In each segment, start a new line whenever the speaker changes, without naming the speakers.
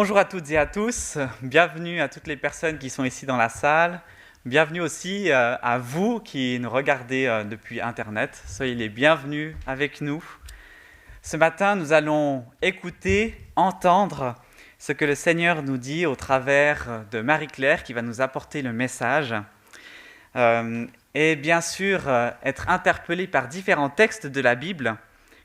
Bonjour à toutes et à tous, bienvenue à toutes les personnes qui sont ici dans la salle, bienvenue aussi à vous qui nous regardez depuis Internet, soyez les bienvenus avec nous. Ce matin, nous allons écouter, entendre ce que le Seigneur nous dit au travers de Marie-Claire qui va nous apporter le message. Et bien sûr, être interpellé par différents textes de la Bible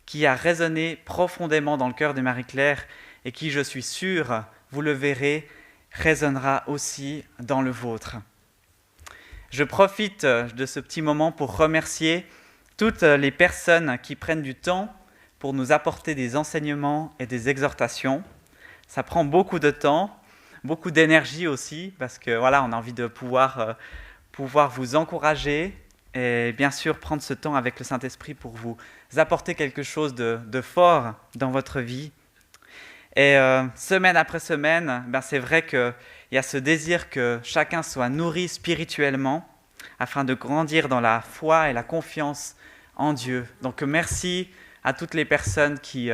qui a résonné profondément dans le cœur de Marie-Claire et qui, je suis sûr, vous le verrez, résonnera aussi dans le vôtre. Je profite de ce petit moment pour remercier toutes les personnes qui prennent du temps pour nous apporter des enseignements et des exhortations. Ça prend beaucoup de temps, beaucoup d'énergie aussi, parce que voilà, on a envie de pouvoir vous encourager et bien sûr prendre ce temps avec le Saint-Esprit pour vous apporter quelque chose de fort dans votre vie. Et semaine après semaine, c'est vrai qu'il y a ce désir que chacun soit nourri spirituellement afin de grandir dans la foi et la confiance en Dieu. Donc merci à toutes les personnes qui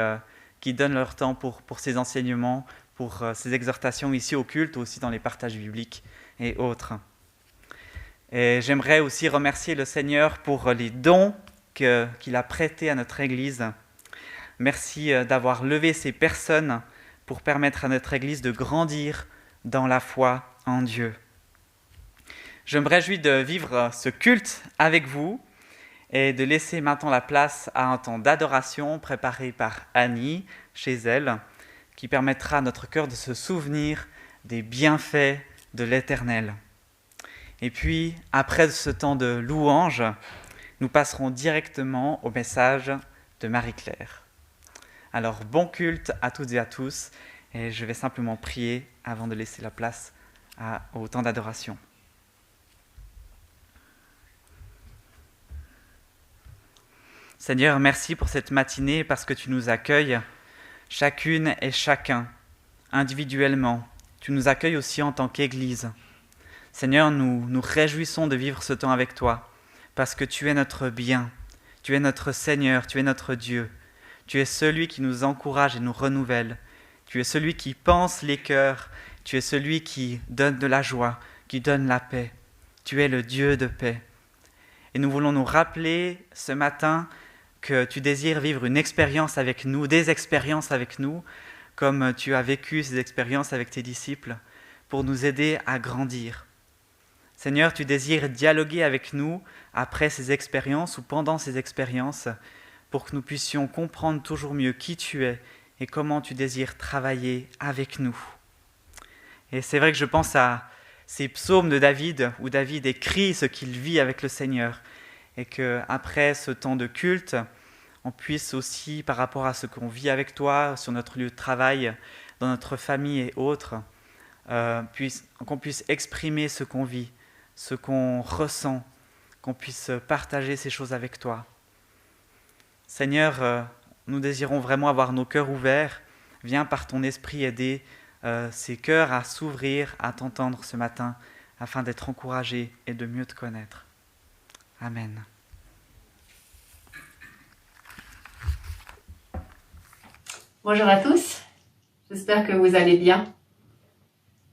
donnent leur temps pour ces enseignements, pour ces exhortations ici au culte, aussi dans les partages bibliques et autres. Et j'aimerais aussi remercier le Seigneur pour les dons qu'il a prêtés à notre Église. Merci d'avoir levé ces personnes pour permettre à notre Église de grandir dans la foi en Dieu. Je me réjouis de vivre ce culte avec vous et de laisser maintenant la place à un temps d'adoration préparé par Annie chez elle, qui permettra à notre cœur de se souvenir des bienfaits de l'Éternel. Et puis, après ce temps de louange, nous passerons directement au message de Marie-Claire. Alors, bon culte à toutes et à tous, et je vais simplement prier avant de laisser la place au temps d'adoration. Seigneur, merci pour cette matinée, parce que tu nous accueilles, chacune et chacun, individuellement. Tu nous accueilles aussi en tant qu'Église. Seigneur, nous nous réjouissons de vivre ce temps avec toi, parce que tu es notre bien, tu es notre Seigneur, tu es notre Dieu. Tu es celui qui nous encourage et nous renouvelle. Tu es celui qui pense les cœurs. Tu es celui qui donne de la joie, qui donne la paix. Tu es le Dieu de paix. Et nous voulons nous rappeler ce matin que tu désires vivre une expérience avec nous, des expériences avec nous, comme tu as vécu ces expériences avec tes disciples, pour nous aider à grandir. Seigneur, tu désires dialoguer avec nous après ces expériences ou pendant ces expériences, pour que nous puissions comprendre toujours mieux qui tu es et comment tu désires travailler avec nous. Et c'est vrai que je pense à ces psaumes de David, où David écrit ce qu'il vit avec le Seigneur, et qu'après ce temps de culte, on puisse aussi, par rapport à ce qu'on vit avec toi, sur notre lieu de travail, dans notre famille et autres, qu'on puisse exprimer ce qu'on vit, ce qu'on ressent, qu'on puisse partager ces choses avec toi. Seigneur, nous désirons vraiment avoir nos cœurs ouverts. Viens par ton esprit aider ces cœurs à s'ouvrir, à t'entendre ce matin, afin d'être encouragés et de mieux te connaître. Amen.
Bonjour à tous, j'espère que vous allez bien.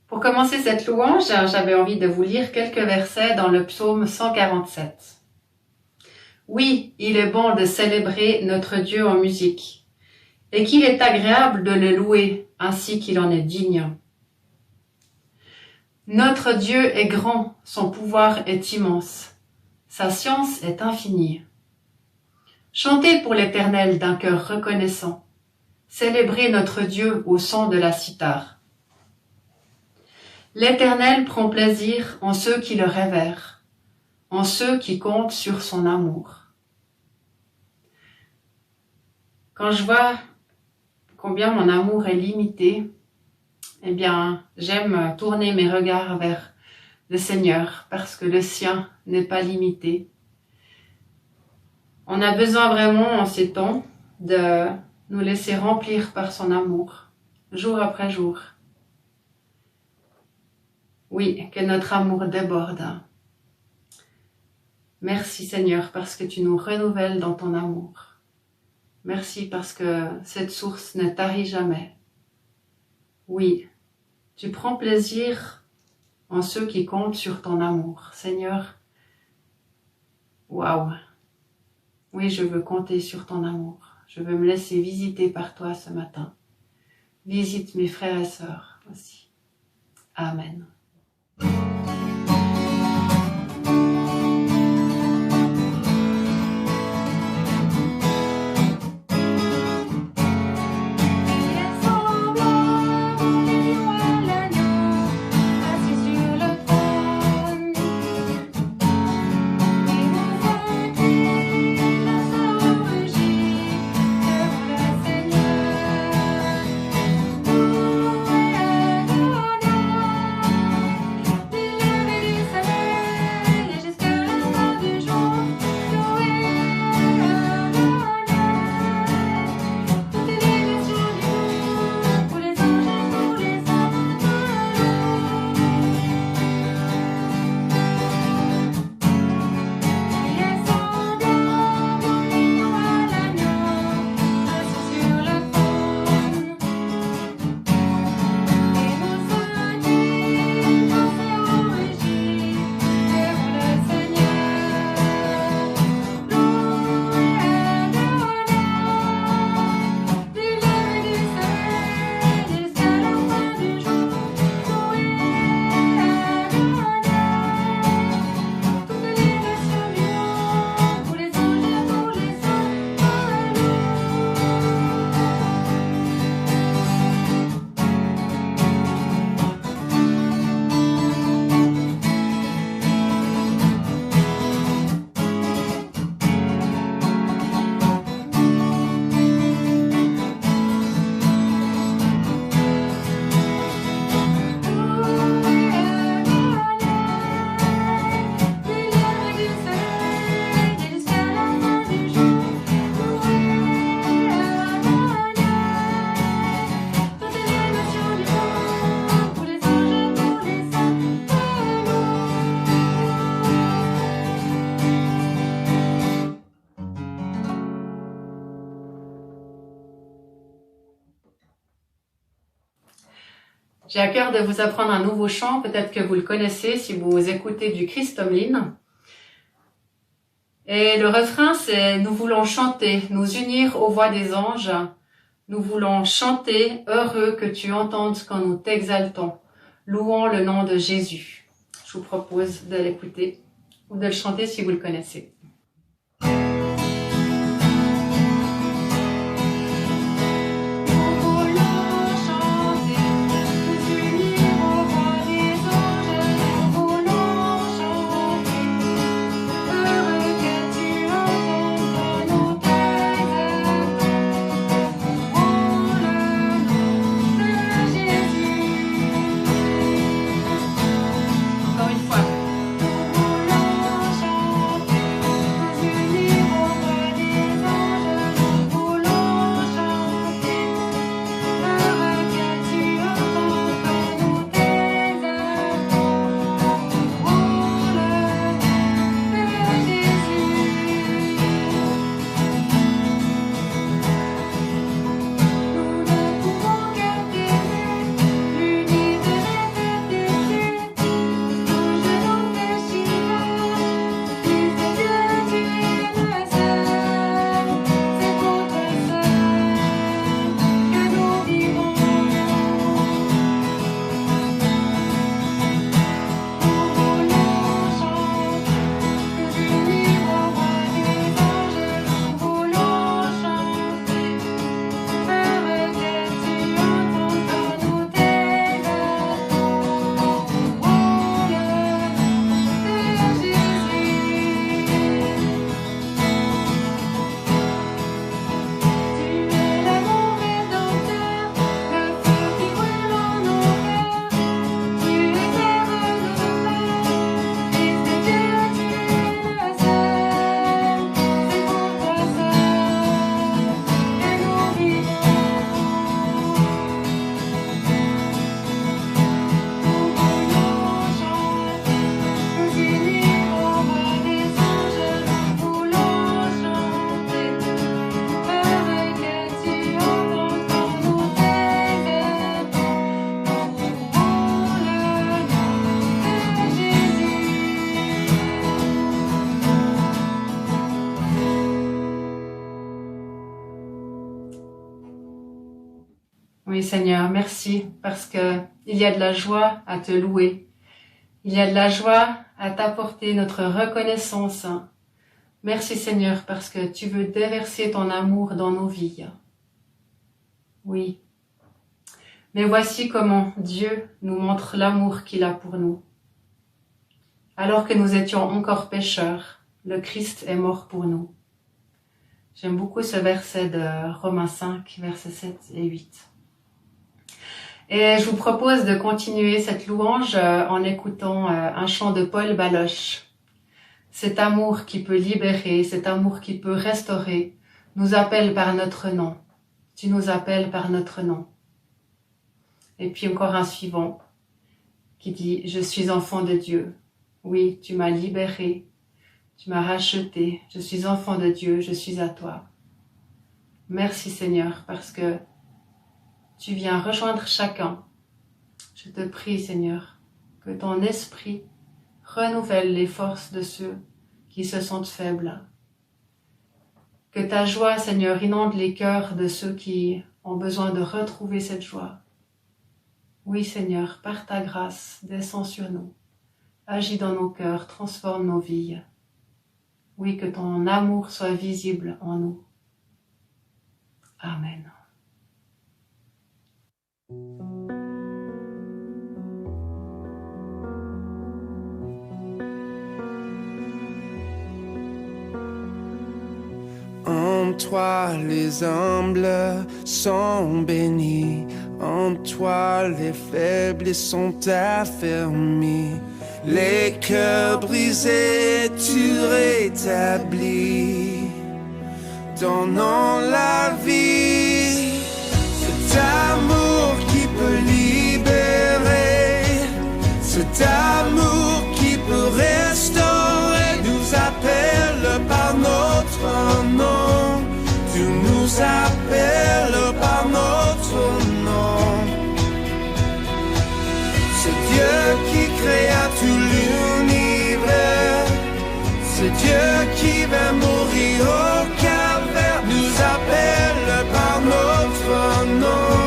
Pour commencer cette louange, j'avais envie de vous lire quelques versets dans le psaume 147. Oui, il est bon de célébrer notre Dieu en musique, et qu'il est agréable de le louer ainsi qu'il en est digne. Notre Dieu est grand, son pouvoir est immense, sa science est infinie. Chantez pour l'Éternel d'un cœur reconnaissant, célébrez notre Dieu au son de la cithare. L'Éternel prend plaisir en ceux qui le révèrent, en ceux qui comptent sur son amour. Quand je vois combien mon amour est limité, eh bien, j'aime tourner mes regards vers le Seigneur parce que le sien n'est pas limité. On a besoin vraiment en ces temps de nous laisser remplir par son amour, jour après jour. Oui, que notre amour déborde. Merci Seigneur parce que tu nous renouvelles dans ton amour. Merci parce que cette source ne tarit jamais. Oui, Tu prends plaisir en ceux qui comptent sur ton amour. Seigneur, waouh! Oui, je veux compter sur ton amour. Je veux me laisser visiter par toi ce matin. Visite mes frères et sœurs aussi. Amen. J'ai à cœur de vous apprendre un nouveau chant, peut-être que vous le connaissez si vous écoutez du Christomline. Et le refrain, c'est « Nous voulons chanter, nous unir aux voix des anges. Nous voulons chanter, heureux que tu entendes quand nous t'exaltons. Louons le nom de Jésus. » Je vous propose de l'écouter ou de le chanter si vous le connaissez. Encore une fois. Seigneur, merci parce que il y a de la joie à te louer. Il y a de la joie à t'apporter notre reconnaissance. Merci Seigneur parce que tu veux déverser ton amour dans nos vies. Oui. Mais voici comment Dieu nous montre l'amour qu'il a pour nous. Alors que nous étions encore pécheurs, le Christ est mort pour nous. J'aime beaucoup ce verset de Romains 5, versets 7 et 8. Et je vous propose de continuer cette louange en écoutant un chant de Paul Baloche. Cet amour qui peut libérer, cet amour qui peut restaurer, nous appelle par notre nom. Tu nous appelles par notre nom. Et puis encore un suivant qui dit « Je suis enfant de Dieu. Oui, tu m'as libéré, tu m'as racheté. Je suis enfant de Dieu, je suis à toi. » Merci Seigneur parce que tu viens rejoindre chacun. Je te prie Seigneur que ton esprit renouvelle les forces de ceux qui se sentent faibles. Que ta joie Seigneur inonde les cœurs de ceux qui ont besoin de retrouver cette joie. Oui Seigneur, par ta grâce, descends sur nous. Agis dans nos cœurs, transforme nos vies. Oui, que ton amour soit visible en nous. Amen.
En toi les humbles sont bénis, en toi les faibles sont affermis, les cœurs brisés tu rétablis, donnant la vie. Cet amour qui peut libérer, cet amour qui peut restaurer, nous appelle par notre nom. Tu nous appelles par notre nom. C'est Dieu qui créa tout l'univers, c'est Dieu qui va mourir au calvaire, nous appelle par notre nom.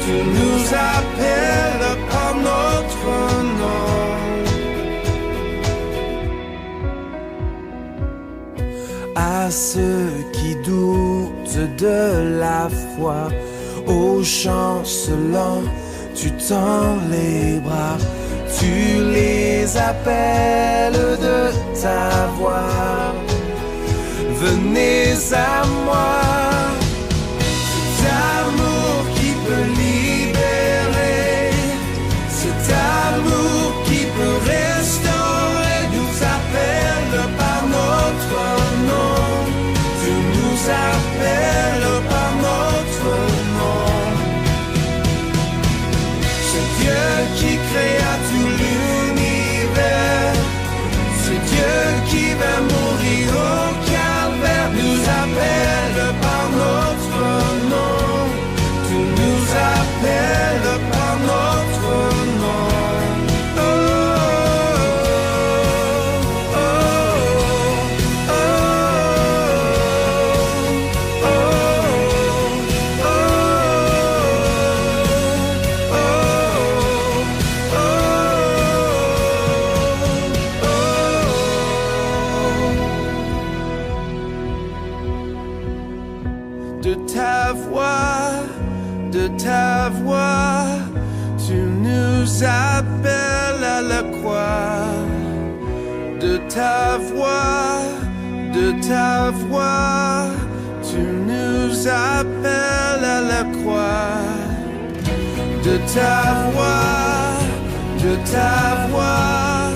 Tu nous appelles par notre nom. À ceux qui doutent de la foi, aux chancelants, tu tends les bras, tu les appelles de ta voix. Venez à moi, cet amour qui peut libérer, cet amour qui peut restaurer, nous appelle par notre nom. Tu nous appelles par notre nom. C'est Dieu qui créa tout l'univers, c'est Dieu qui va mourir au calvaire, nous appelle par notre nom. Tu nous appelles par notre nom. Oh, oh, oh, oh, oh, de ta voix, tu nous appelles à la croix. De ta voix, tu nous appelles à la croix. De ta voix,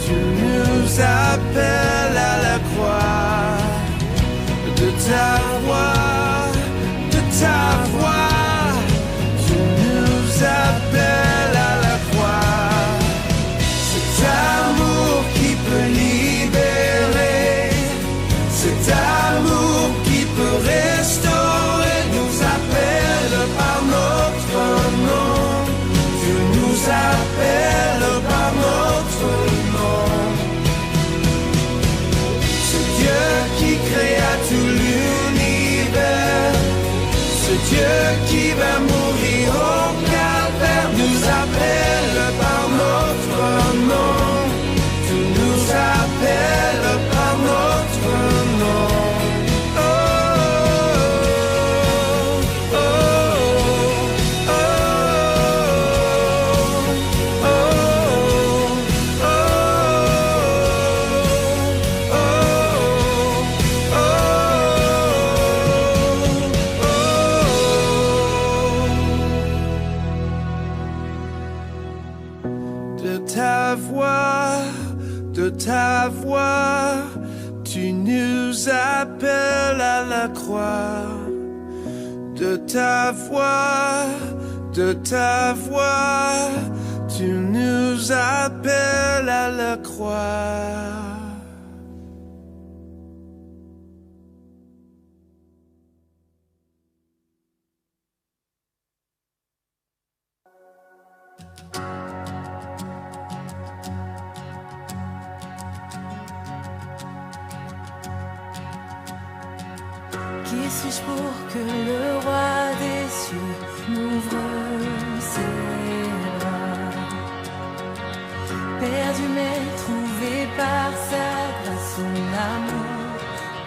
tu nous appelles à la croix. De ta voix, tu nous appelles à la croix. Cet amour qui peut libérer, cet amour qui peut restaurer, nous appelle par notre nom. Tu nous appelles par notre nom. C'est Dieu qui créa tout l'univers, c'est Dieu qui va mourir de ta voix, tu nous appelles à la croix. De ta voix, tu nous appelles à la croix.
Qui suis-je pour que le roi des cieux m'ouvre ses bras? Perdu mais trouvé par sa grâce, son amour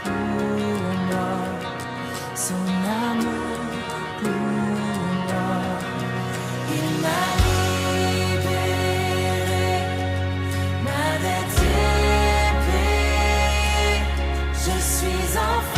pour moi, son amour pour moi. Il m'a libéré, ma dette est payée, je suis enfant.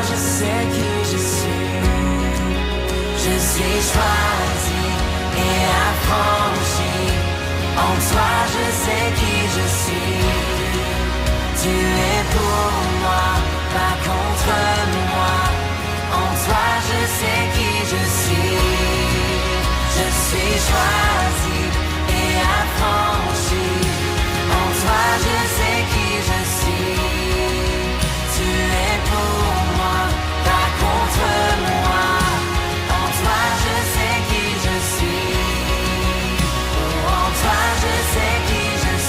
Je sais qui je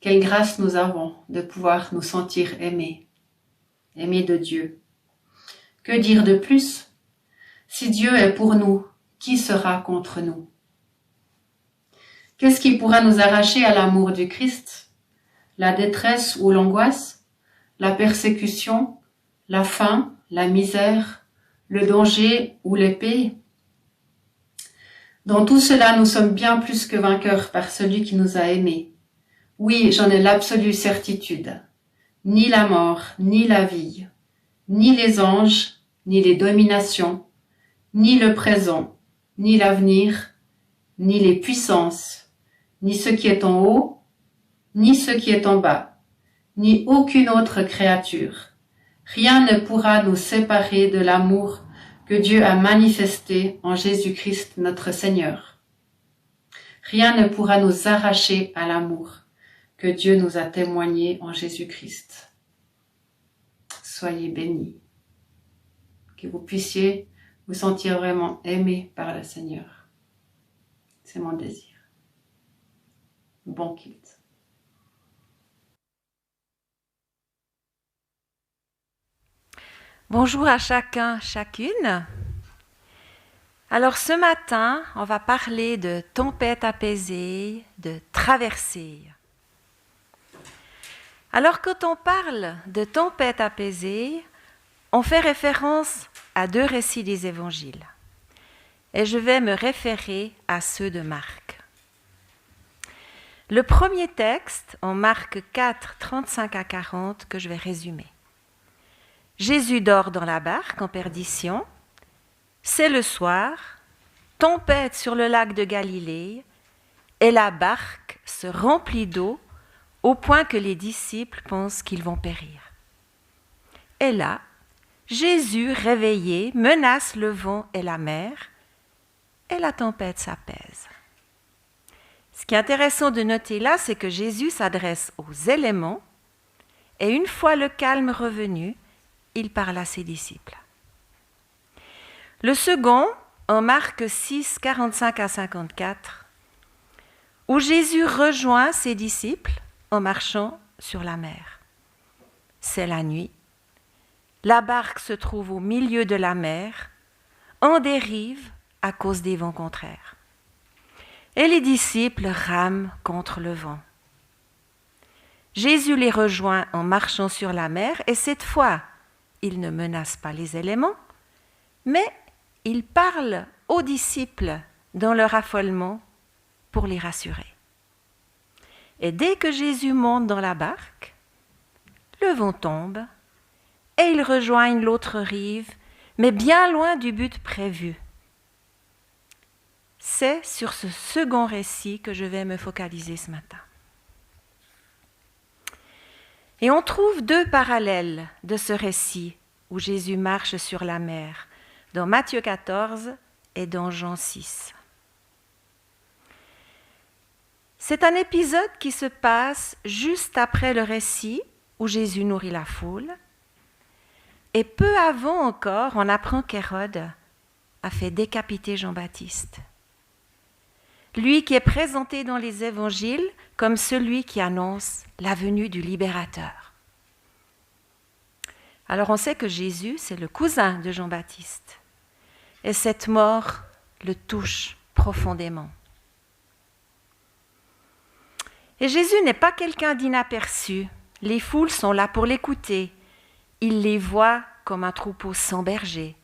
Quelle grâce nous avons de pouvoir nous sentir aimés de Dieu. Que dire de plus? Si Dieu est pour nous, qui sera contre nous? Qu'est-ce qui pourra nous arracher à l'amour du Christ? La détresse ou l'angoisse? La persécution? La faim? La misère? Le danger ou l'épée? Dans tout cela, nous sommes bien plus que vainqueurs par celui qui nous a aimés. Oui, j'en ai l'absolue certitude. Ni la mort, ni la vie, ni les anges, ni les dominations, ni le présent, ni l'avenir, ni les puissances, ni ce qui est en haut, ni ce qui est en bas, ni aucune autre créature. Rien ne pourra nous séparer de l'amour que Dieu a manifesté en Jésus-Christ notre Seigneur. Rien ne pourra nous arracher à l'amour que Dieu nous a témoigné en Jésus-Christ. Soyez bénis. Que vous puissiez vous sentir vraiment aimés par le Seigneur. C'est mon désir. Bon culte.
Bonjour à chacun, chacune. Alors ce matin, on va parler de tempête apaisée, de traversée. Alors quand on parle de tempête apaisée, on fait référence à 2 récits des évangiles. Et je vais me référer à ceux de Marc. Le premier texte, en Marc 4, 35 à 40, que je vais résumer. Jésus dort dans la barque en perdition. C'est le soir, tempête sur le lac de Galilée, et la barque se remplit d'eau au point que les disciples pensent qu'ils vont périr. Et là, Jésus, réveillé, menace le vent et la mer, et la tempête s'apaise. Ce qui est intéressant de noter là, c'est que Jésus s'adresse aux éléments, et une fois le calme revenu, il parle à ses disciples. Le second, en Marc 6, 45 à 54, où Jésus rejoint ses disciples en marchant sur la mer. C'est la nuit. La barque se trouve au milieu de la mer, en dérive à cause des vents contraires. Et les disciples rament contre le vent. Jésus les rejoint en marchant sur la mer et cette fois, il ne menace pas les éléments, mais il parle aux disciples dans leur affolement pour les rassurer. Et dès que Jésus monte dans la barque, le vent tombe et ils rejoignent l'autre rive, mais bien loin du but prévu. C'est sur ce second récit que je vais me focaliser ce matin. Et on trouve 2 parallèles de ce récit où Jésus marche sur la mer, dans Matthieu 14 et dans Jean 6. C'est un épisode qui se passe juste après le récit où Jésus nourrit la foule. Et peu avant encore, on apprend qu'Hérode a fait décapiter Jean-Baptiste. Lui qui est présenté dans les évangiles comme celui qui annonce la venue du libérateur. Alors on sait que Jésus, c'est le cousin de Jean-Baptiste. Et cette mort le touche profondément. Et Jésus n'est pas quelqu'un d'inaperçu. Les foules sont là pour l'écouter. Il les voit comme un troupeau sans berger,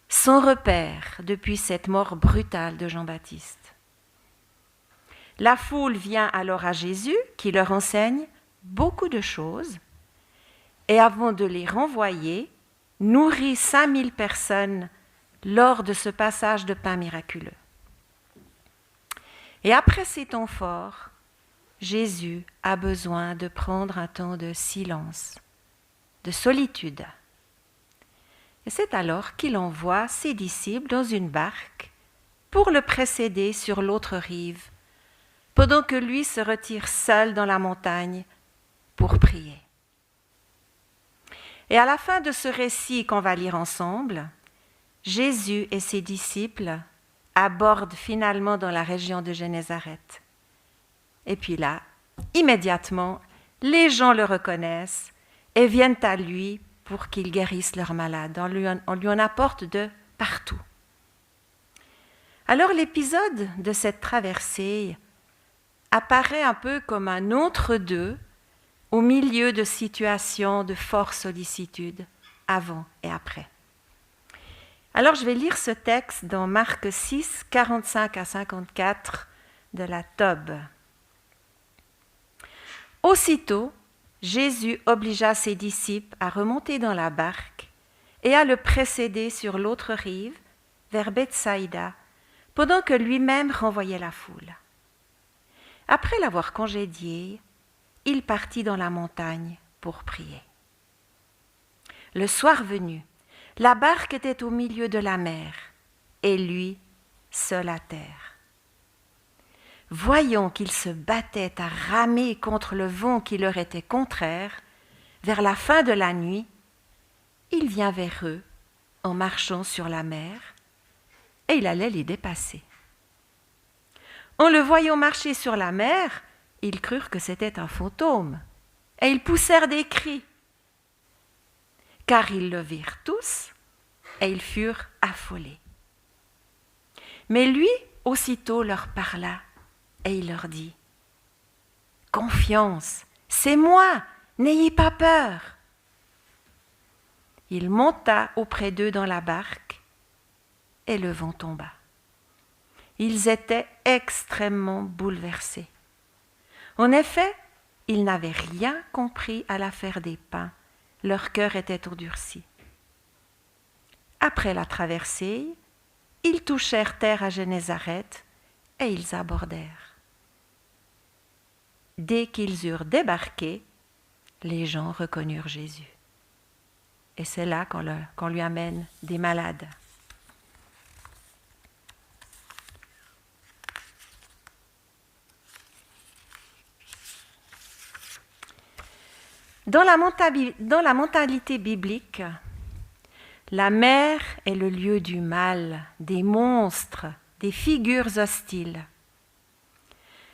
sans repère depuis cette mort brutale de Jean-Baptiste. La foule vient alors à Jésus qui leur enseigne beaucoup de choses et avant de les renvoyer, nourrit 5000 personnes lors de ce passage de pain miraculeux. Et après ces temps forts, Jésus a besoin de prendre un temps de silence, de solitude. Et c'est alors qu'il envoie ses disciples dans une barque pour le précéder sur l'autre rive, pendant que lui se retire seul dans la montagne pour prier. Et à la fin de ce récit qu'on va lire ensemble, Jésus et ses disciples abordent finalement dans la région de Génézareth. Et puis là, immédiatement, les gens le reconnaissent et viennent à lui pour qu'il guérisse leurs malades. On lui en apporte de partout. Alors l'épisode de cette traversée apparaît un peu comme un entre-deux au milieu de situations de forte sollicitude, avant et après. Alors je vais lire ce texte dans Marc 6, 45 à 54 de la Tob. Aussitôt, Jésus obligea ses disciples à remonter dans la barque et à le précéder sur l'autre rive, vers Bethsaïda, pendant que lui-même renvoyait la foule. Après l'avoir congédié, il partit dans la montagne pour prier. Le soir venu, la barque était au milieu de la mer, et lui, seul à terre. Voyant qu'il se battait à ramer contre le vent qui leur était contraire, vers la fin de la nuit, il vient vers eux en marchant sur la mer, et il allait les dépasser. En le voyant marcher sur la mer, ils crurent que c'était un fantôme, et ils poussèrent des cris, car ils le virent tous, et ils furent affolés. Mais lui, aussitôt, leur parla, et il leur dit : « Confiance, c'est moi, n'ayez pas peur. » Il monta auprès d'eux dans la barque, et le vent tomba. Ils étaient extrêmement bouleversés. En effet, ils n'avaient rien compris à l'affaire des pains. Leur cœur était endurci. Après la traversée, ils touchèrent terre à Génézareth et ils abordèrent. Dès qu'ils eurent débarqué, les gens reconnurent Jésus. Et c'est là qu'on lui amène des malades. Dans la mentalité biblique, la mer est le lieu du mal, des monstres, des figures hostiles.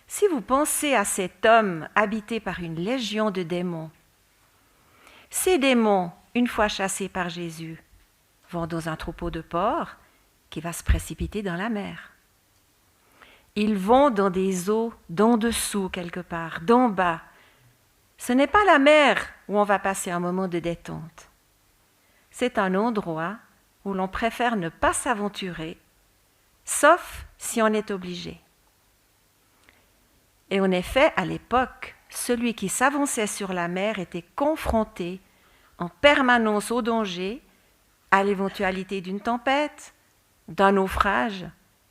Si vous pensez à cet homme habité par une légion de démons, ces démons, une fois chassés par Jésus, vont dans un troupeau de porcs qui va se précipiter dans la mer. Ils vont dans des eaux d'en dessous quelque part, d'en bas. Ce n'est pas la mer où on va passer un moment de détente. C'est un endroit où l'on préfère ne pas s'aventurer, sauf si on est obligé. Et en effet, à l'époque, celui qui s'avançait sur la mer était confronté en permanence au danger, à l'éventualité d'une tempête, d'un naufrage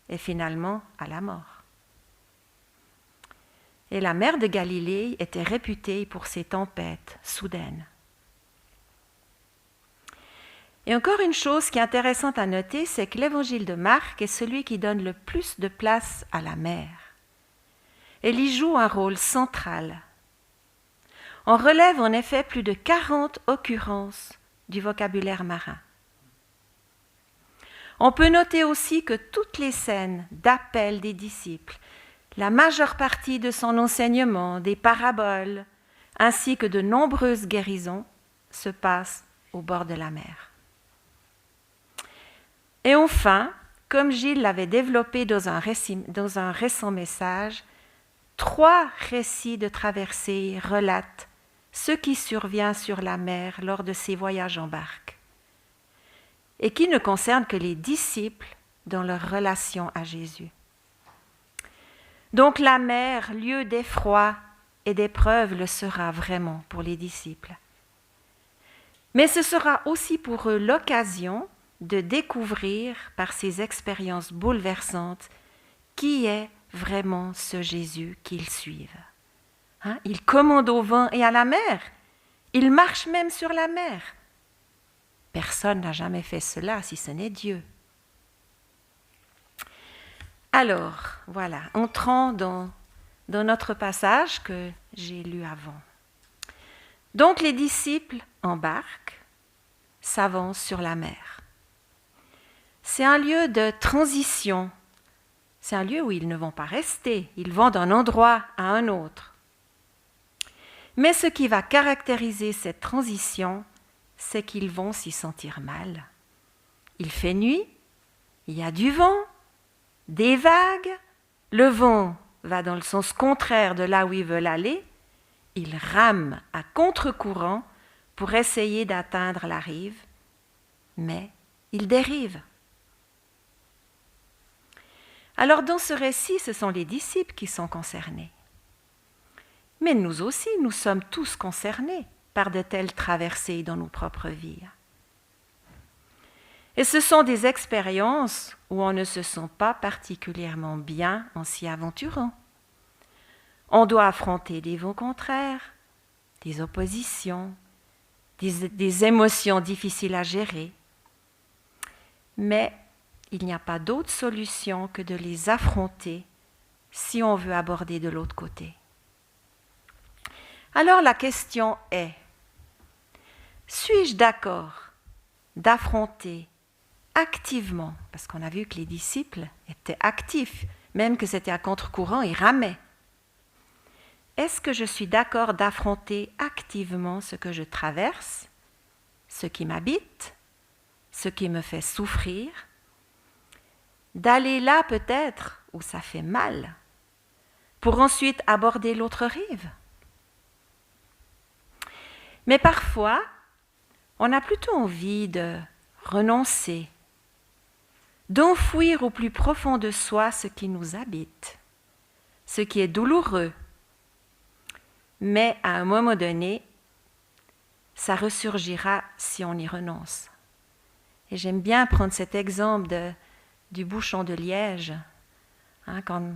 et finalement à la mort. Et la mer de Galilée était réputée pour ses tempêtes soudaines. Et encore une chose qui est intéressante à noter, c'est que l'évangile de Marc est celui qui donne le plus de place à la mer. Elle y joue un rôle central. On relève en effet plus de 40 occurrences du vocabulaire marin. On peut noter aussi que toutes les scènes d'appel des disciples, la majeure partie de son enseignement, des paraboles, ainsi que de nombreuses guérisons, se passent au bord de la mer. Et enfin, comme Gilles l'avait développé dans un récent message, 3 récits de traversée relatent ce qui survient sur la mer lors de ses voyages en barque, et qui ne concernent que les disciples dans leur relation à Jésus. Donc la mer, lieu d'effroi et d'épreuve, le sera vraiment pour les disciples. Mais ce sera aussi pour eux l'occasion de découvrir par ces expériences bouleversantes qui est vraiment ce Jésus qu'ils suivent. Il commande au vent et à la mer. Il marche même sur la mer. Personne n'a jamais fait cela si ce n'est Dieu. Alors, voilà, entrons dans notre passage que j'ai lu avant. Donc les disciples embarquent, s'avancent sur la mer. C'est un lieu de transition. C'est un lieu où ils ne vont pas rester. Ils vont d'un endroit à un autre. Mais ce qui va caractériser cette transition, c'est qu'ils vont s'y sentir mal. Il fait nuit, il y a du vent, des vagues, le vent va dans le sens contraire de là où ils veulent aller, ils rament à contre-courant pour essayer d'atteindre la rive, mais ils dérivent. Alors dans ce récit, ce sont les disciples qui sont concernés. Mais nous aussi, nous sommes tous concernés par de telles traversées dans nos propres vies. Et ce sont des expériences où on ne se sent pas particulièrement bien en s'y aventurant. On doit affronter des vents contraires, des oppositions, des émotions difficiles à gérer. Mais il n'y a pas d'autre solution que de les affronter si on veut aborder de l'autre côté. Alors la question est, suis-je d'accord d'affronter activement, parce qu'on a vu que les disciples étaient actifs, même que c'était à contre-courant, ils ramaient. Est-ce que je suis d'accord d'affronter activement ce que je traverse, ce qui m'habite, ce qui me fait souffrir, d'aller là peut-être où ça fait mal, pour ensuite aborder l'autre rive? Mais parfois, on a plutôt envie de renoncer, d'enfouir au plus profond de soi ce qui nous habite, ce qui est douloureux. Mais à un moment donné, ça ressurgira si on y renonce. Et j'aime bien prendre cet exemple du bouchon de liège, qu'on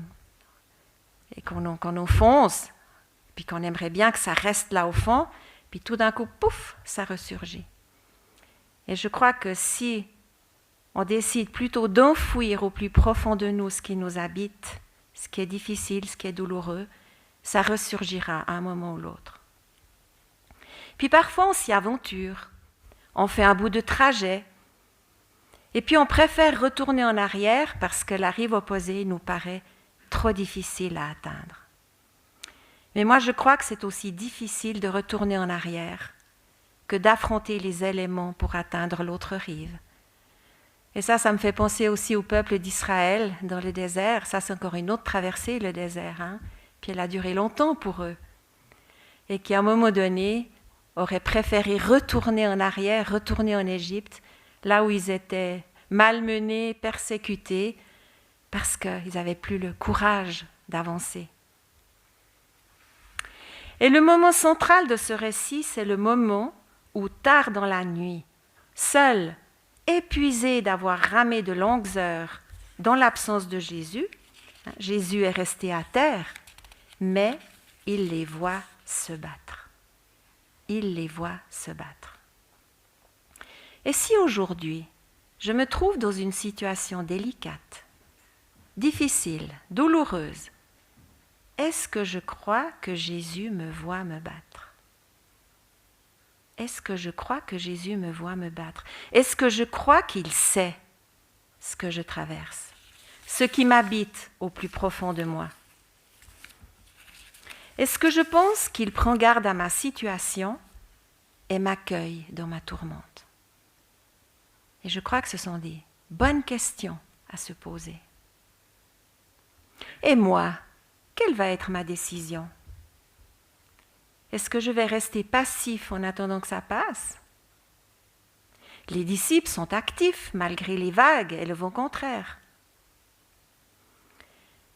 enfonce, puis qu'on aimerait bien que ça reste là au fond, puis tout d'un coup, pouf, ça ressurgit. Et je crois que si on décide plutôt d'enfouir au plus profond de nous ce qui nous habite, ce qui est difficile, ce qui est douloureux, ça ressurgira à un moment ou l'autre. Puis parfois on s'y aventure, on fait un bout de trajet, et puis on préfère retourner en arrière parce que la rive opposée nous paraît trop difficile à atteindre. Mais moi je crois que c'est aussi difficile de retourner en arrière que d'affronter les éléments pour atteindre l'autre rive. Et ça me fait penser aussi au peuple d'Israël dans le désert. Ça, c'est encore une autre traversée, le désert. Puis elle a duré longtemps pour eux. Et qui, à un moment donné, auraient préféré retourner en arrière, retourner en Égypte, là où ils étaient malmenés, persécutés, parce qu'ils n'avaient plus le courage d'avancer. Et le moment central de ce récit, c'est le moment où, tard dans la nuit, seuls, épuisés d'avoir ramé de longues heures dans l'absence de Jésus, Jésus est resté à terre, mais il les voit se battre. Il les voit se battre. Et si aujourd'hui, je me trouve dans une situation délicate, difficile, douloureuse, est-ce que je crois que Jésus me voit me battre? Est-ce que je crois que Jésus me voit me battre? Est-ce que je crois qu'il sait ce que je traverse, ce qui m'habite au plus profond de moi? Est-ce que je pense qu'il prend garde à ma situation et m'accueille dans ma tourmente? Et je crois que ce sont des bonnes questions à se poser. Et moi, quelle va être ma décision? Est-ce que je vais rester passif en attendant que ça passe? Les disciples sont actifs malgré les vagues et le vent contraire.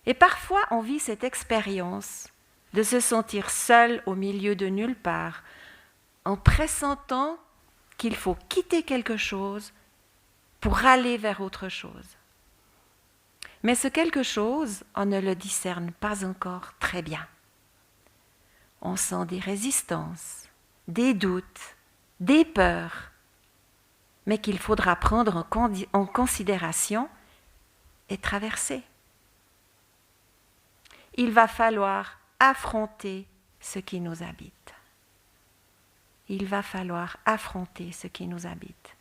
Et parfois, on vit cette expérience de se sentir seul au milieu de nulle part, en pressentant qu'il faut quitter quelque chose pour aller vers autre chose. Mais ce quelque chose, on ne le discerne pas encore très bien. On sent des résistances, des doutes, des peurs, mais qu'il faudra prendre en considération et traverser. Il va falloir affronter ce qui nous habite. Il va falloir affronter ce qui nous habite.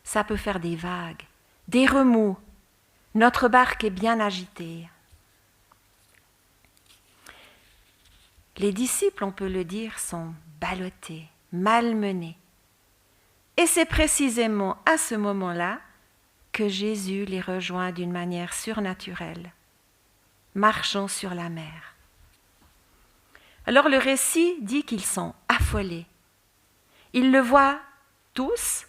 Ça peut faire des vagues, des remous. Notre barque est bien agitée. Les disciples, on peut le dire, sont ballottés, malmenés. Et c'est précisément à ce moment-là que Jésus les rejoint d'une manière surnaturelle, marchant sur la mer. Alors le récit dit qu'ils sont affolés. Ils le voient tous,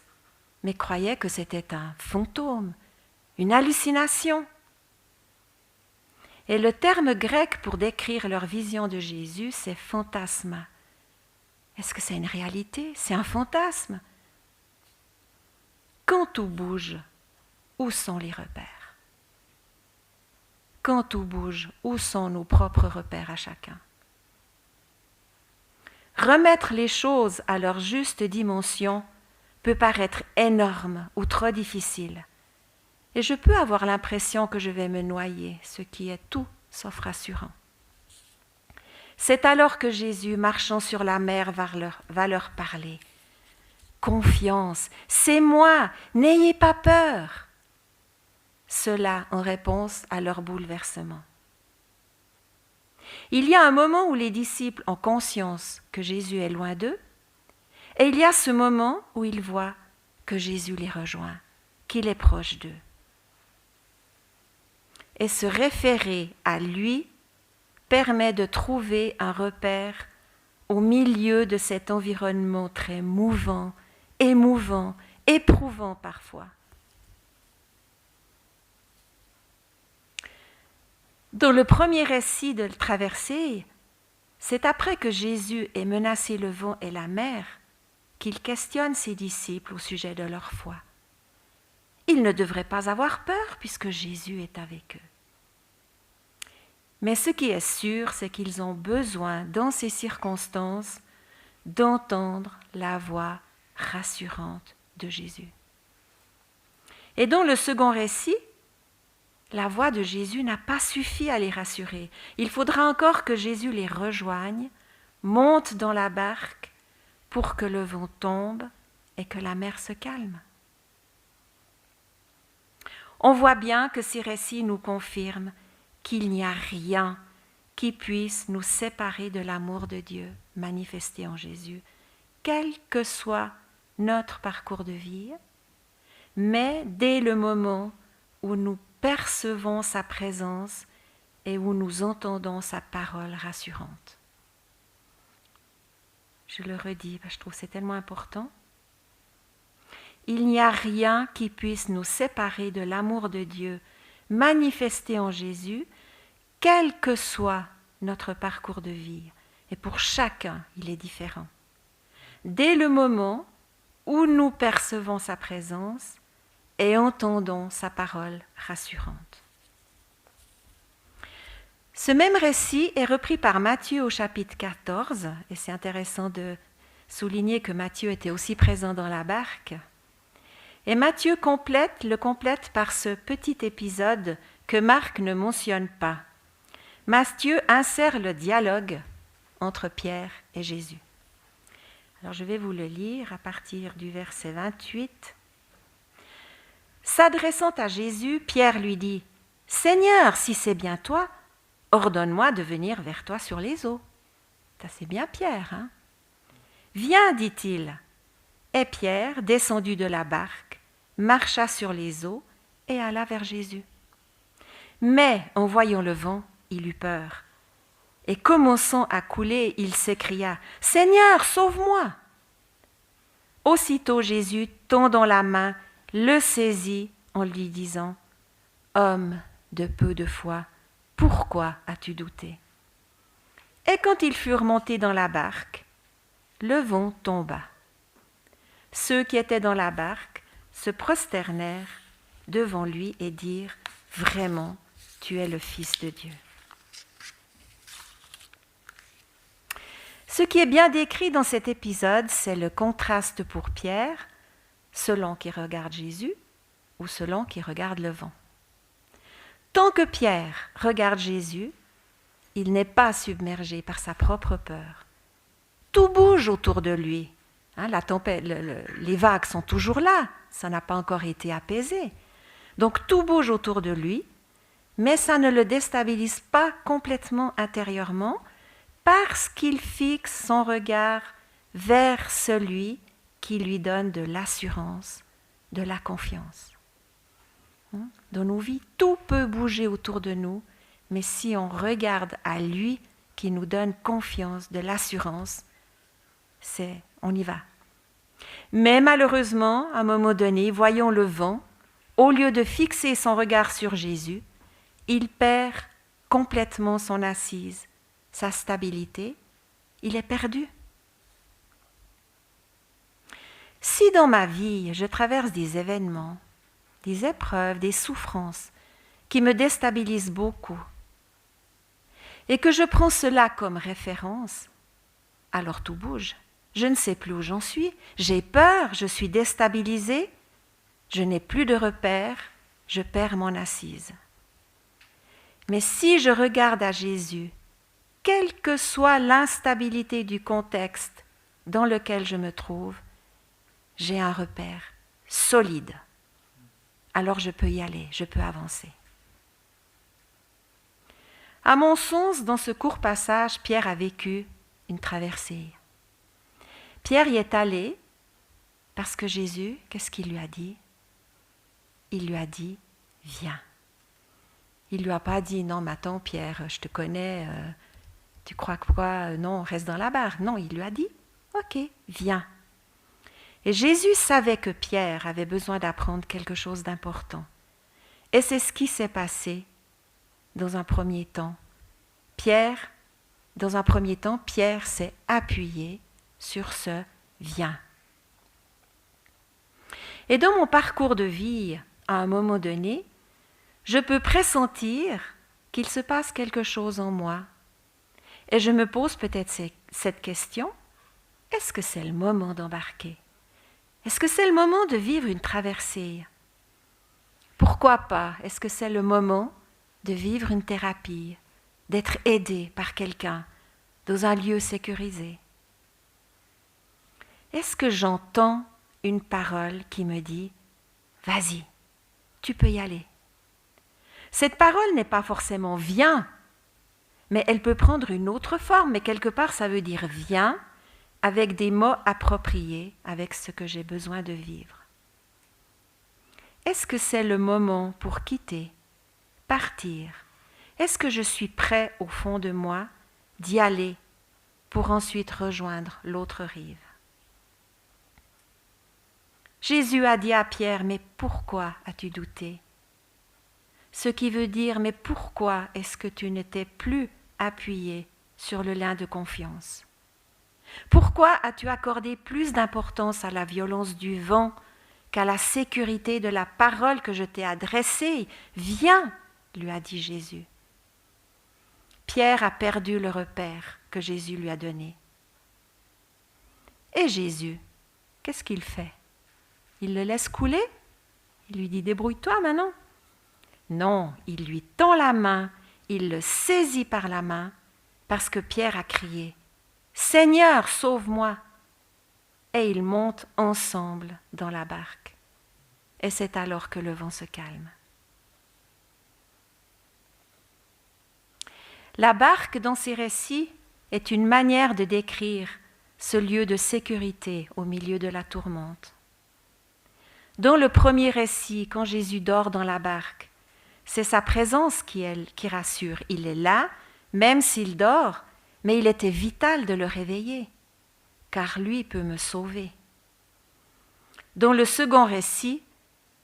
mais croyaient que c'était un fantôme, une hallucination. Et le terme grec pour décrire leur vision de Jésus, c'est fantasma. Est-ce que c'est une réalité? C'est un fantasme? Quand tout bouge, où sont les repères? Quand tout bouge, où sont nos propres repères à chacun? Remettre les choses à leur juste dimension peut paraître énorme ou trop difficile. Et je peux avoir l'impression que je vais me noyer, ce qui est tout sauf rassurant. C'est alors que Jésus, marchant sur la mer, va leur parler. Confiance, c'est moi, n'ayez pas peur. Cela en réponse à leur bouleversement. Il y a un moment où les disciples ont conscience que Jésus est loin d'eux, et il y a ce moment où ils voient que Jésus les rejoint, qu'il est proche d'eux. Et se référer à lui permet de trouver un repère au milieu de cet environnement très mouvant, émouvant, éprouvant parfois. Dans le premier récit de la traversée, c'est après que Jésus ait menacé le vent et la mer qu'il questionne ses disciples au sujet de leur foi. Ils ne devraient pas avoir peur puisque Jésus est avec eux. Mais ce qui est sûr, c'est qu'ils ont besoin, dans ces circonstances, d'entendre la voix rassurante de Jésus. Et dans le second récit, la voix de Jésus n'a pas suffi à les rassurer. Il faudra encore que Jésus les rejoigne, monte dans la barque pour que le vent tombe et que la mer se calme. On voit bien que ces récits nous confirment qu'il n'y a rien qui puisse nous séparer de l'amour de Dieu manifesté en Jésus, quel que soit notre parcours de vie, mais dès le moment où nous percevons sa présence et où nous entendons sa parole rassurante. Je le redis, je trouve que c'est tellement important. Il n'y a rien qui puisse nous séparer de l'amour de Dieu manifesté en Jésus, quel que soit notre parcours de vie. Et pour chacun, il est différent. Dès le moment où nous percevons sa présence et entendons sa parole rassurante. Ce même récit est repris par Matthieu au chapitre 14, et c'est intéressant de souligner que Matthieu était aussi présent dans la barque. Et Matthieu le complète par ce petit épisode que Marc ne mentionne pas. Matthieu insère le dialogue entre Pierre et Jésus. Alors je vais vous le lire à partir du verset 28. S'adressant à Jésus, Pierre lui dit « Seigneur, si c'est bien toi, ordonne-moi de venir vers toi sur les eaux. » Ça c'est bien Pierre, hein? « Viens, dit-il. » Et Pierre, descendu de la barque, marcha sur les eaux et alla vers Jésus. Mais en voyant le vent, il eut peur. Et commençant à couler, il s'écria « Seigneur, sauve-moi » Aussitôt Jésus, tendant la main, le saisit en lui disant « Homme de peu de foi, pourquoi as-tu douté ?» Et quand ils furent montés dans la barque, le vent tomba. Ceux qui étaient dans la barque se prosternèrent devant lui et dirent « Vraiment, tu es le Fils de Dieu. » Ce qui est bien décrit dans cet épisode, c'est le contraste pour Pierre, selon qu'il regarde Jésus ou selon qu'il regarde le vent. Tant que Pierre regarde Jésus, il n'est pas submergé par sa propre peur. Tout bouge autour de lui. La tempête, les vagues sont toujours là, ça n'a pas encore été apaisé. Donc tout bouge autour de lui, mais ça ne le déstabilise pas complètement intérieurement, parce qu'il fixe son regard vers celui qui lui donne de l'assurance, de la confiance. Dans nos vies, tout peut bouger autour de nous, mais si on regarde à lui qui nous donne confiance, de l'assurance, on y va. Mais malheureusement, à un moment donné, voyons le vent, au lieu de fixer son regard sur Jésus, il perd complètement son assise, sa stabilité, il est perdu. Si dans ma vie, je traverse des événements, des épreuves, des souffrances qui me déstabilisent beaucoup, et que je prends cela comme référence, alors tout bouge. Je ne sais plus où j'en suis, j'ai peur, je suis déstabilisée, je n'ai plus de repères, je perds mon assise. Mais si je regarde à Jésus, quelle que soit l'instabilité du contexte dans lequel je me trouve, j'ai un repère solide. Alors je peux y aller, je peux avancer. À mon sens, dans ce court passage, Pierre a vécu une traversée. Pierre y est allé parce que Jésus, qu'est-ce qu'il lui a dit? Il lui a dit, viens. Il ne lui a pas dit, non, mais attends Pierre, je te connais, tu crois quoi? Non, reste dans la barque. Non, il lui a dit, ok, viens. Et Jésus savait que Pierre avait besoin d'apprendre quelque chose d'important. Et c'est ce qui s'est passé dans un premier temps. Pierre s'est appuyé sur ce « viens ». Et dans mon parcours de vie, à un moment donné, je peux pressentir qu'il se passe quelque chose en moi. Et je me pose peut-être cette question, est-ce que c'est le moment d'embarquer? Est-ce que c'est le moment de vivre une traversée? Pourquoi pas? Est-ce que c'est le moment de vivre une thérapie, d'être aidé par quelqu'un dans un lieu sécurisé? Est-ce que j'entends une parole qui me dit « Vas-y, tu peux y aller ». Cette parole n'est pas forcément « viens », mais elle peut prendre une autre forme, mais quelque part ça veut dire « viens » avec des mots appropriés, avec ce que j'ai besoin de vivre. Est-ce que c'est le moment pour quitter, partir? Est-ce que je suis prêt au fond de moi d'y aller pour ensuite rejoindre l'autre rive? Jésus a dit à Pierre, mais pourquoi as-tu douté? Ce qui veut dire, mais pourquoi est-ce que tu ne t'es plus appuyé sur le lin de confiance? Pourquoi as-tu accordé plus d'importance à la violence du vent qu'à la sécurité de la parole que je t'ai adressée? Viens, lui a dit Jésus. Pierre a perdu le repère que Jésus lui a donné. Et Jésus, qu'est-ce qu'il fait? Il le laisse couler? Il lui dit, débrouille-toi maintenant. Non, il lui tend la main, il le saisit par la main, parce que Pierre a crié, Seigneur, sauve-moi! Et ils montent ensemble dans la barque. Et c'est alors que le vent se calme. La barque, dans ces récits, est une manière de décrire ce lieu de sécurité au milieu de la tourmente. Dans le premier récit, quand Jésus dort dans la barque, c'est sa présence qui rassure. Il est là, même s'il dort, mais il était vital de le réveiller, car lui peut me sauver. Dans le second récit,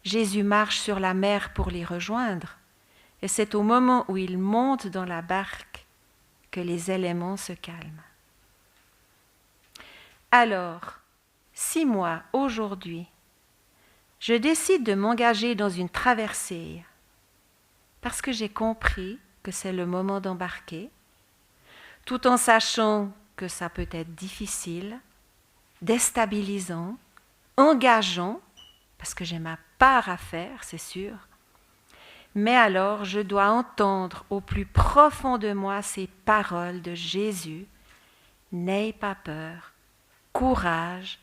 Jésus marche sur la mer pour les rejoindre, et c'est au moment où il monte dans la barque que les éléments se calment. Alors, si moi, aujourd'hui, je décide de m'engager dans une traversée parce que j'ai compris que c'est le moment d'embarquer, tout en sachant que ça peut être difficile, déstabilisant, engageant, parce que j'ai ma part à faire, c'est sûr, mais alors je dois entendre au plus profond de moi ces paroles de Jésus. N'aie pas peur, courage,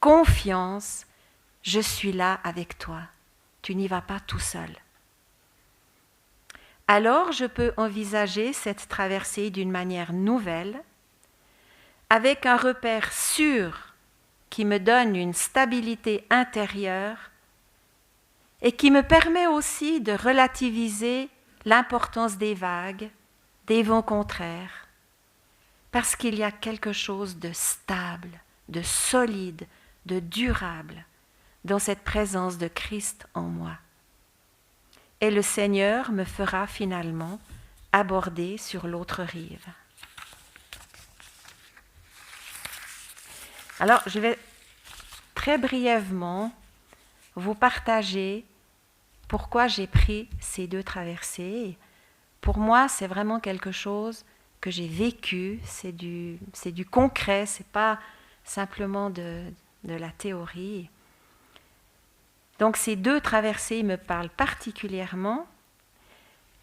confiance, je suis là avec toi, tu n'y vas pas tout seul. Alors je peux envisager cette traversée d'une manière nouvelle avec un repère sûr qui me donne une stabilité intérieure et qui me permet aussi de relativiser l'importance des vagues, des vents contraires, parce qu'il y a quelque chose de stable, de solide, de durable dans cette présence de Christ en moi. Et le Seigneur me fera finalement aborder sur l'autre rive. Alors, je vais très brièvement vous partager pourquoi j'ai pris ces 2 traversées. Pour moi, c'est vraiment quelque chose que j'ai vécu, c'est du concret, c'est pas simplement de la théorie. Donc ces 2 traversées me parlent particulièrement,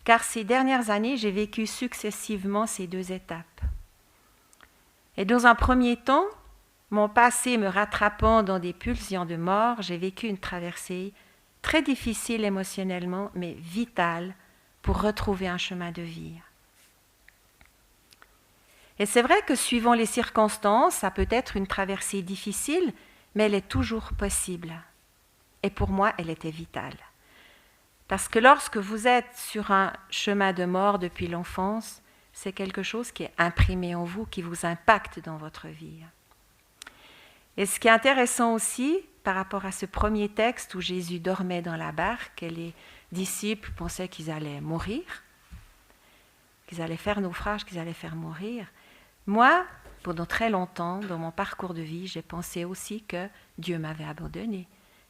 car ces dernières années, j'ai vécu successivement ces 2 étapes. Et dans un premier temps, mon passé me rattrapant dans des pulsions de mort, j'ai vécu une traversée très difficile émotionnellement, mais vitale pour retrouver un chemin de vie. Et c'est vrai que suivant les circonstances, ça peut être une traversée difficile, mais elle est toujours possible. Et pour moi, elle était vitale. Parce que lorsque vous êtes sur un chemin de mort depuis l'enfance, c'est quelque chose qui est imprimé en vous, qui vous impacte dans votre vie. Et ce qui est intéressant aussi, par rapport à ce premier texte où Jésus dormait dans la barque et les disciples pensaient qu'ils allaient mourir, qu'ils allaient faire naufrage, qu'ils allaient faire mourir. Moi, pendant très longtemps, dans mon parcours de vie, j'ai pensé aussi que Dieu m'avait abandonné,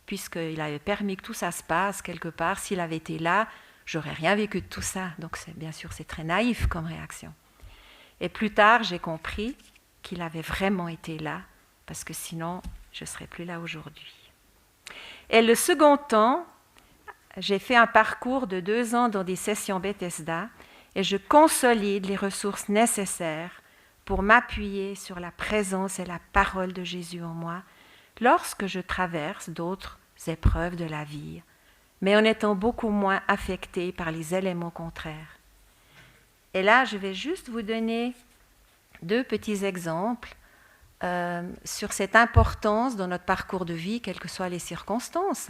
puisqu'il avait permis que tout ça se passe quelque part. S'il avait été là, j'aurais rien vécu de tout ça. Donc bien sûr, c'est très naïf comme réaction. Et plus tard, j'ai compris qu'il avait vraiment été là, parce que sinon, je ne serais plus là aujourd'hui. Et le second temps, j'ai fait un parcours de 2 ans dans des sessions Bethesda et je consolide les ressources nécessaires pour m'appuyer sur la présence et la parole de Jésus en moi lorsque je traverse d'autres épreuves de la vie, mais en étant beaucoup moins affectée par les éléments contraires. Et là, je vais juste vous donner 2 petits exemples sur cette importance dans notre parcours de vie, quelles que soient les circonstances,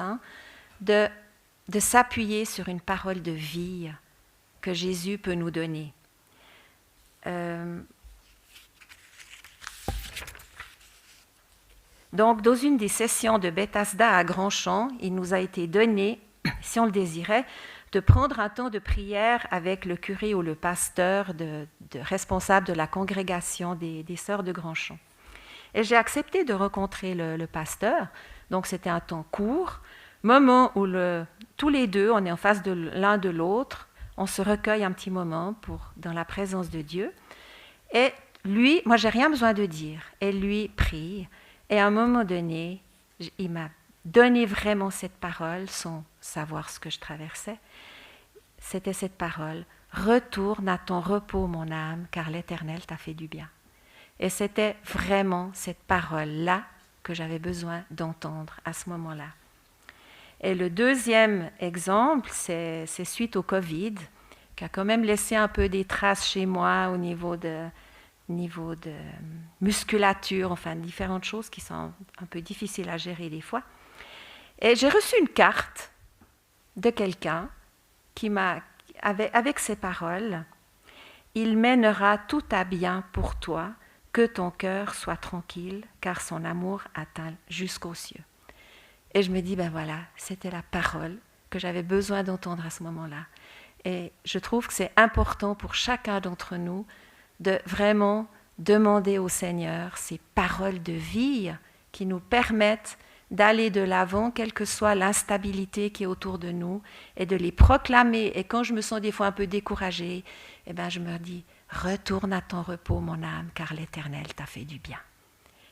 de s'appuyer sur une parole de vie que Jésus peut nous donner. Donc, dans une des sessions de Bethesda à Grandchamp, il nous a été donné, si on le désirait, de prendre un temps de prière avec le curé ou le pasteur responsable de la congrégation des sœurs de Grandchamp. Et j'ai accepté de rencontrer le pasteur, donc c'était un temps court, moment où tous les 2, on est en face de l'un de l'autre, on se recueille un petit moment dans la présence de Dieu. Et lui, moi j'ai rien besoin de dire, et lui prie. Et à un moment donné, il m'a donné vraiment cette parole, sans savoir ce que je traversais. C'était cette parole, « Retourne à ton repos, mon âme, car l'Éternel t'a fait du bien. » Et c'était vraiment cette parole-là que j'avais besoin d'entendre à ce moment-là. Et le deuxième exemple, c'est suite au Covid, qui a quand même laissé un peu des traces chez moi au niveau de musculature, enfin différentes choses qui sont un peu difficiles à gérer des fois. Et j'ai reçu une carte de quelqu'un qui avec ces paroles, « Il mènera tout à bien pour toi, que ton cœur soit tranquille, car son amour atteint jusqu'aux cieux. » Et je me dis, ben voilà, c'était la parole que j'avais besoin d'entendre à ce moment-là. Et je trouve que c'est important pour chacun d'entre nous de vraiment demander au Seigneur ces paroles de vie qui nous permettent d'aller de l'avant, quelle que soit l'instabilité qui est autour de nous, et de les proclamer. Et quand je me sens des fois un peu découragée, eh ben je me dis, retourne à ton repos, mon âme, car l'Éternel t'a fait du bien.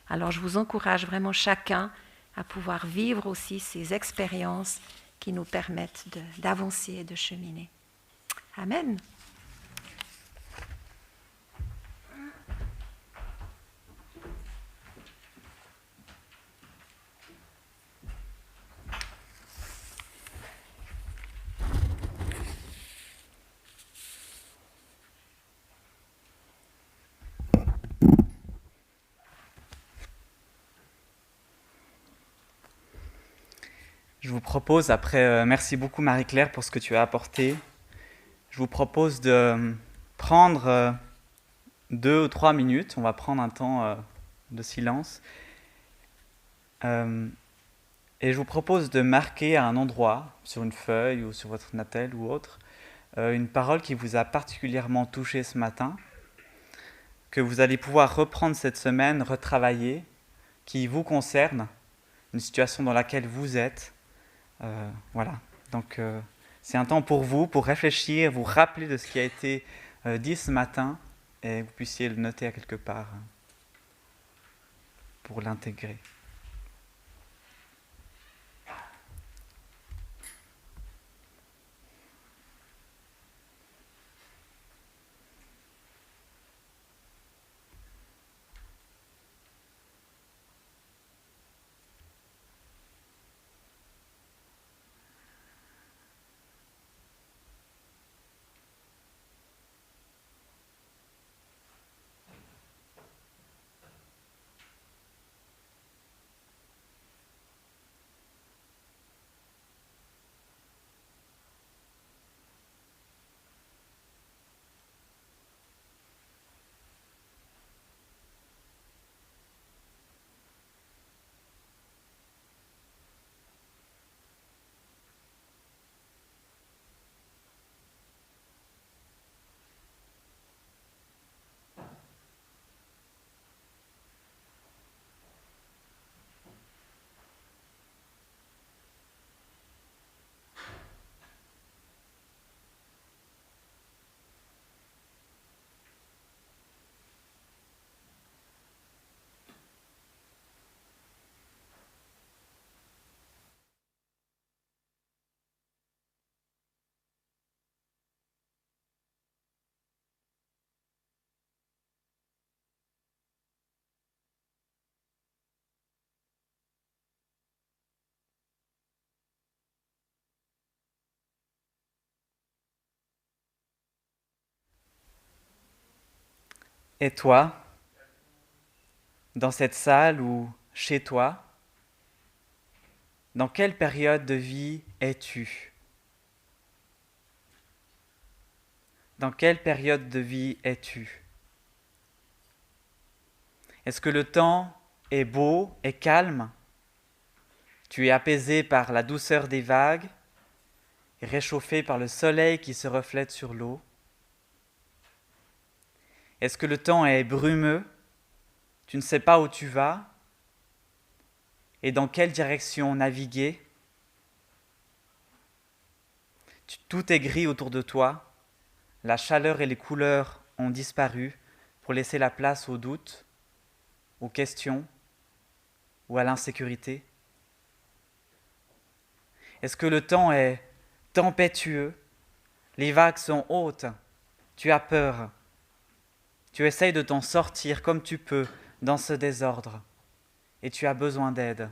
Alors je vous encourage vraiment chacun à pouvoir vivre aussi ces expériences qui nous permettent d'avancer et de cheminer. Amen.
Je vous propose, merci beaucoup Marie-Claire pour ce que tu as apporté. Je vous propose de prendre 2 ou 3 minutes, on va prendre un temps de silence. Et je vous propose de marquer à un endroit, sur une feuille ou sur votre Natel ou autre, une parole qui vous a particulièrement touché ce matin, que vous allez pouvoir reprendre cette semaine, retravailler, qui vous concerne, une situation dans laquelle vous êtes. Voilà, donc c'est un temps pour vous, pour réfléchir, vous rappeler de ce qui a été dit ce matin, et vous puissiez le noter à quelque part pour l'intégrer. Et toi, dans cette salle ou chez toi, dans quelle période de vie es-tu ? Dans quelle période de vie es-tu ? Est-ce que le temps est beau et calme ? Tu es apaisé par la douceur des vagues et réchauffé par le soleil qui se reflète sur l'eau ? Est-ce que le temps est brumeux ? Tu ne sais pas où tu vas et dans quelle direction naviguer ? Tout est gris autour de toi, la chaleur et les couleurs ont disparu pour laisser la place au doute, aux questions ou à l'insécurité. Est-ce que le temps est tempétueux ? Les vagues sont hautes, tu as peur. Tu essayes de t'en sortir comme tu peux dans ce désordre et tu as besoin d'aide.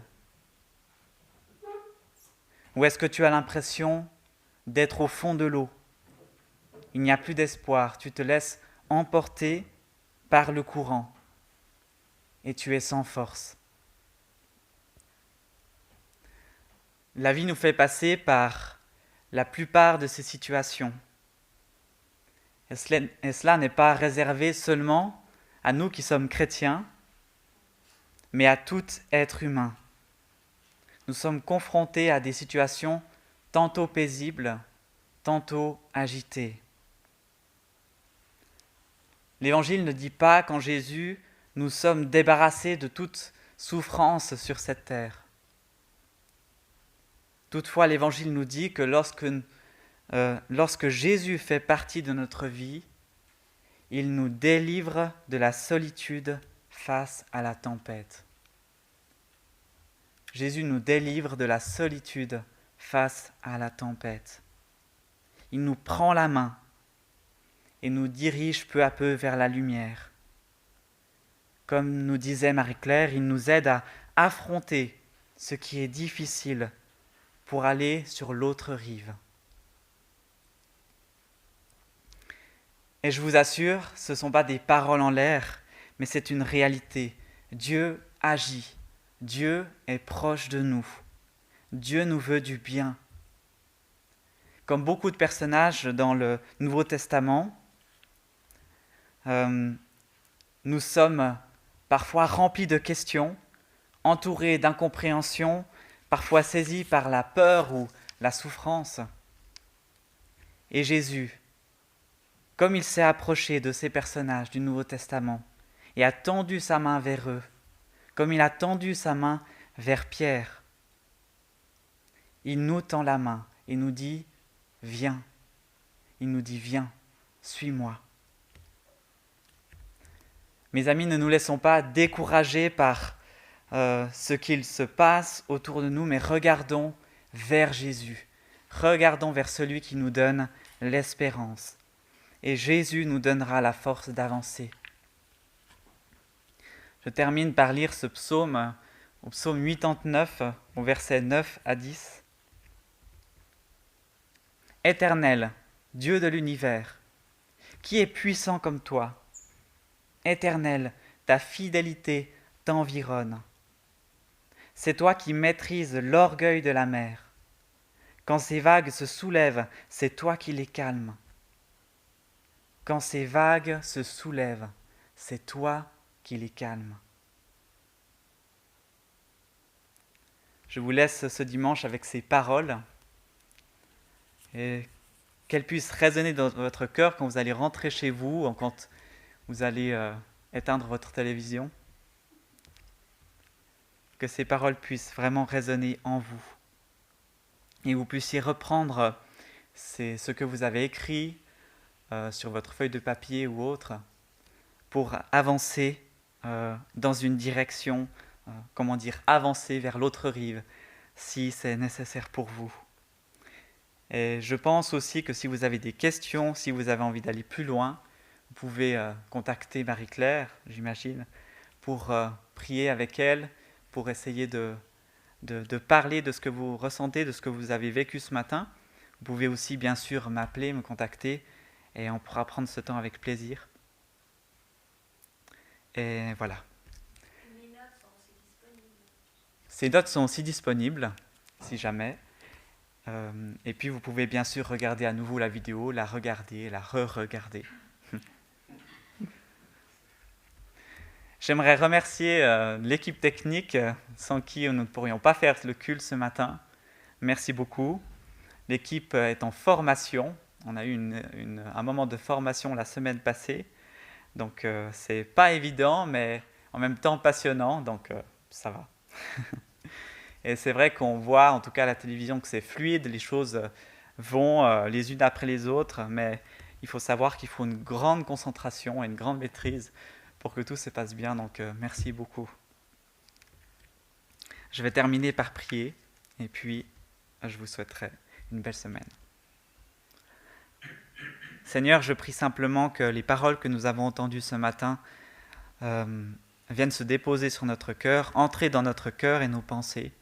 Ou est-ce que tu as l'impression d'être au fond de l'eau ? Il n'y a plus d'espoir, tu te laisses emporter par le courant et tu es sans force. La vie nous fait passer par la plupart de ces situations. Et cela n'est pas réservé seulement à nous qui sommes chrétiens, mais à tout être humain. Nous sommes confrontés à des situations tantôt paisibles, tantôt agitées. L'Évangile ne dit pas qu'en Jésus, nous sommes débarrassés de toute souffrance sur cette terre. Toutefois, l'Évangile nous dit que lorsque Jésus fait partie de notre vie, il nous délivre de la solitude face à la tempête. Jésus nous délivre de la solitude face à la tempête. Il nous prend la main et nous dirige peu à peu vers la lumière. Comme nous disait Marie-Claire, il nous aide à affronter ce qui est difficile pour aller sur l'autre rive. Et je vous assure, ce ne sont pas des paroles en l'air, mais c'est une réalité. Dieu agit. Dieu est proche de nous. Dieu nous veut du bien. Comme beaucoup de personnages dans le Nouveau Testament, nous sommes parfois remplis de questions, entourés d'incompréhension, parfois saisis par la peur ou la souffrance. Et Jésus, comme il s'est approché de ces personnages du Nouveau Testament et a tendu sa main vers eux, comme il a tendu sa main vers Pierre, il nous tend la main et nous dit « Viens ». Il nous dit « Viens, suis-moi ». Mes amis, ne nous laissons pas décourager par ce qu'il se passe autour de nous, mais regardons vers Jésus. Regardons vers celui qui nous donne l'espérance. Et Jésus nous donnera la force d'avancer. Je termine par lire ce psaume, au psaume 89, au verset 9 à 10. Éternel, Dieu de l'univers, qui est puissant comme toi? Éternel, ta fidélité t'environne. C'est toi qui maîtrises l'orgueil de la mer. Quand ces vagues se soulèvent, c'est toi qui les calmes. Quand ces vagues se soulèvent, c'est toi qui les calmes. Je vous laisse ce dimanche avec ces paroles et qu'elles puissent résonner dans votre cœur quand vous allez rentrer chez vous ou quand vous allez éteindre votre télévision. Que ces paroles puissent vraiment résonner en vous et vous puissiez reprendre ce que vous avez écrit sur votre feuille de papier ou autre pour avancer dans une direction, avancer vers l'autre rive si c'est nécessaire pour vous. Et je pense aussi que si vous avez des questions, si vous avez envie d'aller plus loin, vous pouvez contacter Marie-Claire, j'imagine, pour prier avec elle, pour essayer de parler de ce que vous ressentez, de ce que vous avez vécu ce matin. Vous pouvez aussi, bien sûr, m'appeler, me contacter, et on pourra prendre ce temps avec plaisir. Et voilà. Ces notes sont aussi disponibles, si jamais. Et puis, vous pouvez bien sûr regarder à nouveau la vidéo, la regarder, la re-regarder. J'aimerais remercier l'équipe technique sans qui nous ne pourrions pas faire le culte ce matin. Merci beaucoup. L'équipe est en formation. On a eu un moment de formation la semaine passée. Donc, c'est pas évident, mais en même temps passionnant. Donc, ça va. Et c'est vrai qu'on voit, en tout cas à la télévision, que c'est fluide. Les choses vont les unes après les autres. Mais il faut savoir qu'il faut une grande concentration et une grande maîtrise pour que tout se passe bien, donc merci beaucoup. Je vais terminer par prier, et puis je vous souhaiterai une belle semaine. Seigneur, je prie simplement que les paroles que nous avons entendues ce matin viennent se déposer sur notre cœur, entrer dans notre cœur et nos pensées,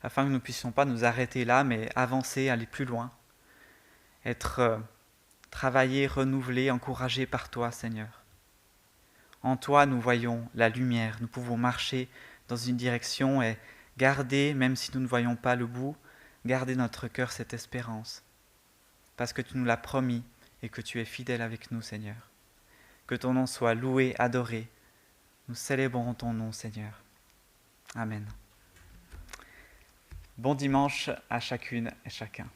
afin que nous ne puissions pas nous arrêter là, mais avancer, aller plus loin, être travaillés, renouvelés, encouragés par toi, Seigneur. En toi, nous voyons la lumière, nous pouvons marcher dans une direction et garder, même si nous ne voyons pas le bout, garder notre cœur cette espérance. Parce que tu nous l'as promis et que tu es fidèle avec nous, Seigneur. Que ton nom soit loué, adoré. Nous célébrons ton nom, Seigneur. Amen. Bon dimanche à chacune et chacun.